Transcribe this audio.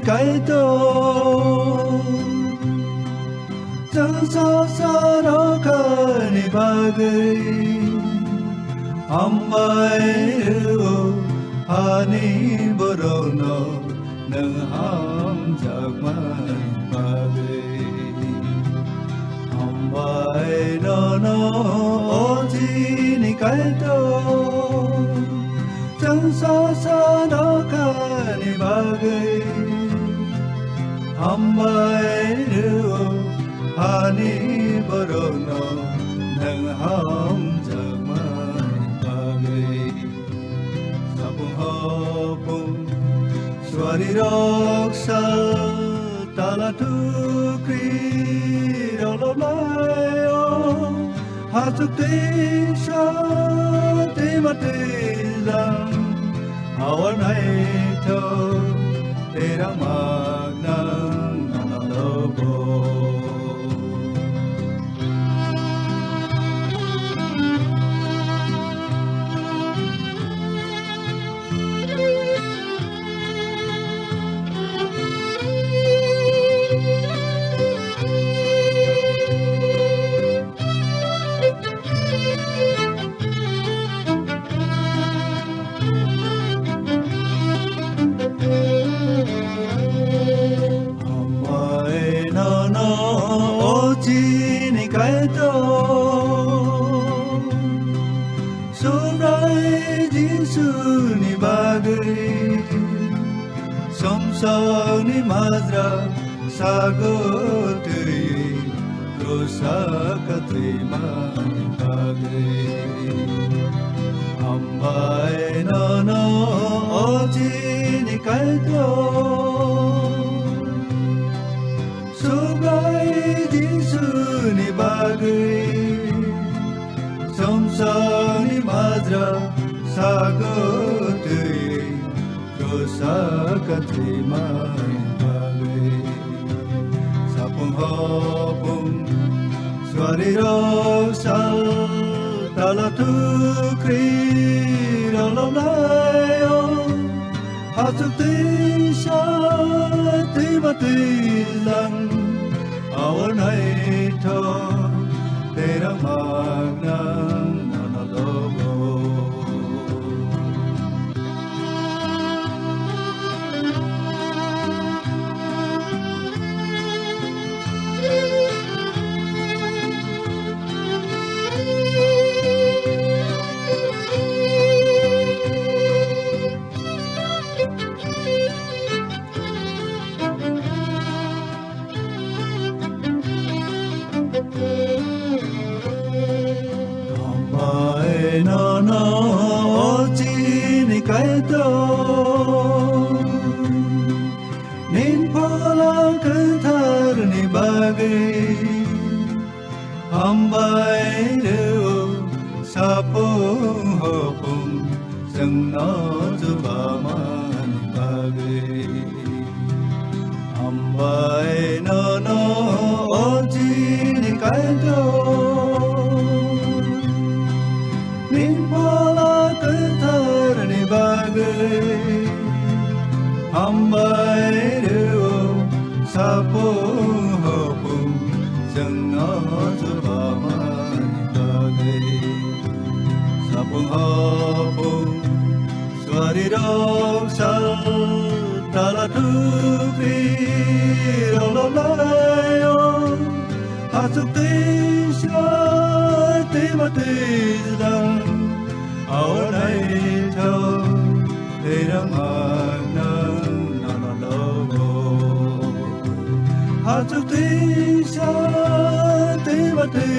cái tôi chẳng sao sao đó cả ni bagai ambai ru hani borono nang ham jagmai bagai ambai no oji ni cái tôi chẳng sao sao đó cả ni bagai ambai ru hani borono nang ham jagmai bagai sabung hopung swari roksa tala tukri rolo layo hatuk tisha timati lang awan hai tho tera magnang nanalobo cái tôi sống đây Giêsu ni bagai sống sau ni mazra sago tui rosa katrima ni bagai ambai no oji ni cái tôi sống đây Giêsu ni bagai samsa ni mazra sago tui rosa katrima bagai sapung hopung swari roksa tala tukri rolo layo hatuk tisha timati lang awan hai tho tera magnang nanalobo no oji ni cái tôi nin pala kanthar ni bagai ambai ru sapung hopung sang no zuba man bagai ambai no oji ni cái tôi nin pala kanthar ni bagai ambai ru sapung hopung sang no zuba man bagai sapung hopung swari roksa tala tukri rolo layo hatuk tisha timati lang awan hai tho tera magnang nanalobo hatuk tisha timati